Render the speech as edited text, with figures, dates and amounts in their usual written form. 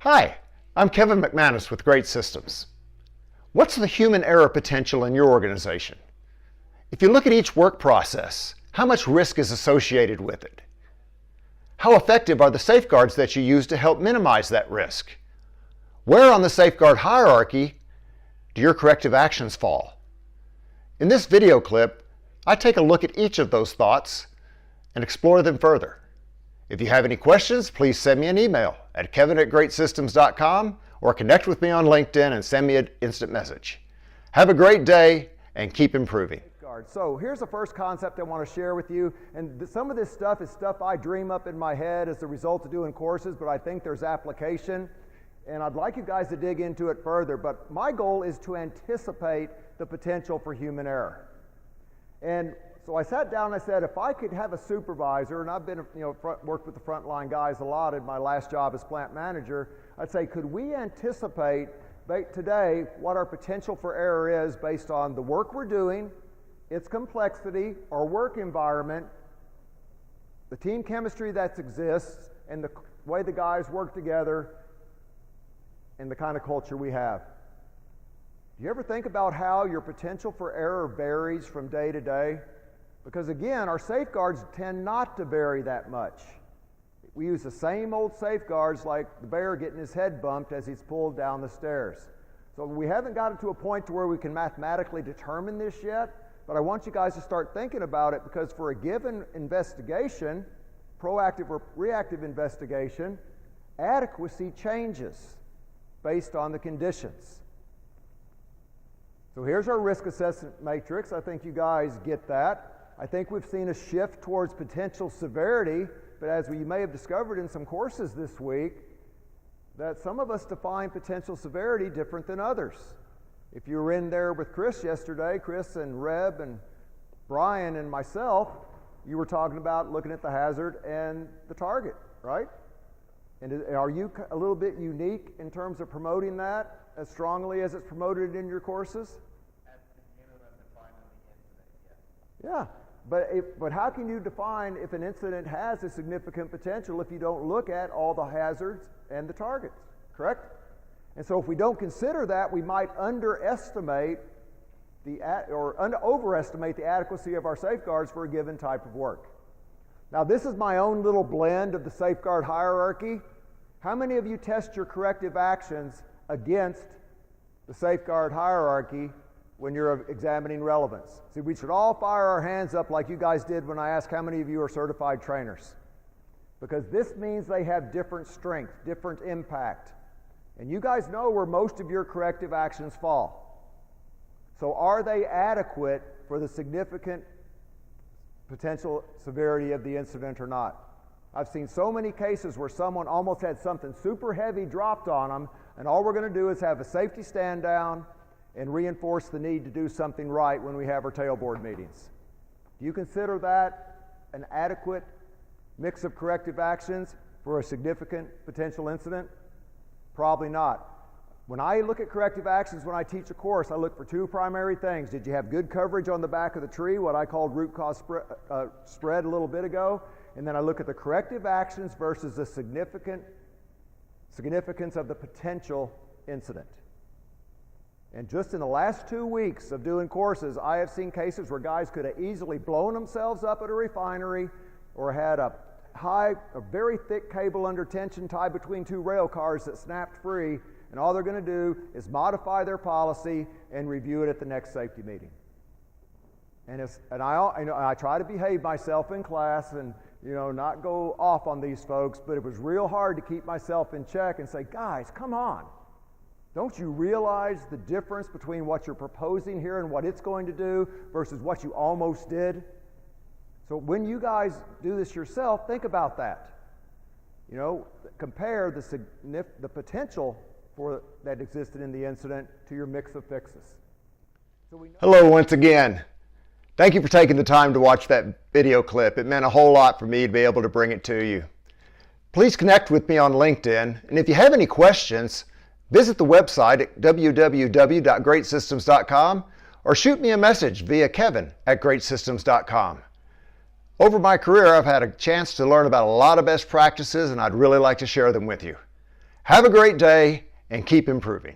Hi, I'm Kevin McManus with Great Systems. What's the human error potential in your organization? If you look at each work process, how much risk is associated with it? How effective are the safeguards that you use to help minimize that risk? Where on the safeguard hierarchy do your corrective actions fall? In this video clip, I take a look at each of those thoughts and explore them further. If you have any questions, please send me an email at kevin@greatsystems.com or connect with me on LinkedIn and send me an instant message. Have a great day and keep improving. So here's the first concept I want to share with you, and some of this stuff is stuff I dream up in my head as a result of doing courses, but I think there's application, and I'd like you guys to dig into it further, but my goal is to anticipate the potential for human error. And so I sat down and I said, if I could have a supervisor, and I've been, worked with the frontline guys a lot in my last job as plant manager, I'd say, could we anticipate today what our potential for error is based on the work we're doing, its complexity, our work environment, the team chemistry that exists, and the way the guys work together, and the kind of culture we have. Do you ever think about how your potential for error varies from day to day? Because again, our safeguards tend not to vary that much. We use the same old safeguards like the bear getting his head bumped as he's pulled down the stairs. So we haven't gotten to a point to where we can mathematically determine this yet, but I want you guys to start thinking about it, because for a given investigation, proactive or reactive investigation, adequacy changes based on the conditions. So here's our risk assessment matrix. I think you guys get that. I think we've seen a shift towards potential severity, but as you may have discovered in some courses this week, that some of us define potential severity different than others. If you were in there with Chris yesterday, Chris and Reb and Brian and myself, you were talking about looking at the hazard and the target, right? And are you a little bit unique in terms of promoting that as strongly as it's promoted in your courses? Yeah, but how can you define if an incident has a significant potential if you don't look at all the hazards and the targets, correct? And so if we don't consider that, we might overestimate the adequacy of our safeguards for a given type of work. Now, this is my own little blend of the safeguard hierarchy. How many of you test your corrective actions against the safeguard hierarchy when you're examining relevance? See, we should all fire our hands up like you guys did when I asked how many of you are certified trainers, because this means they have different strength, different impact. And you guys know where most of your corrective actions fall. So are they adequate for the significant potential severity of the incident or not? I've seen so many cases where someone almost had something super heavy dropped on them, and all we're going to do is have a safety stand down and reinforce the need to do something right when we have our tailboard meetings. Do you consider that an adequate mix of corrective actions for a significant potential incident? Probably not. When I look at corrective actions when I teach a course, I look for two primary things. Did you have good coverage on the back of the tree, what I called root cause spread a little bit ago? And then I look at the corrective actions versus the significance of the potential incident. And just in the last 2 weeks of doing courses, I have seen cases where guys could have easily blown themselves up at a refinery or had a very thick cable under tension tied between two rail cars that snapped free, and all they're going to do is modify their policy and review it at the next safety meeting. And I try to behave myself in class and not go off on these folks, but it was real hard to keep myself in check and say, guys, come on. Don't you realize the difference between what you're proposing here and what it's going to do versus what you almost did? So when you guys do this yourself, think about that. Compare the potential that existed in the incident to your mix of fixes. Hello once again. Thank you for taking the time to watch that video clip. It meant a whole lot for me to be able to bring it to you. Please connect with me on LinkedIn, and if you have any questions, visit the website at www.greatsystems.com or shoot me a message via kevin@greatsystems.com. Over my career, I've had a chance to learn about a lot of best practices, and I'd really like to share them with you. Have a great day and keep improving.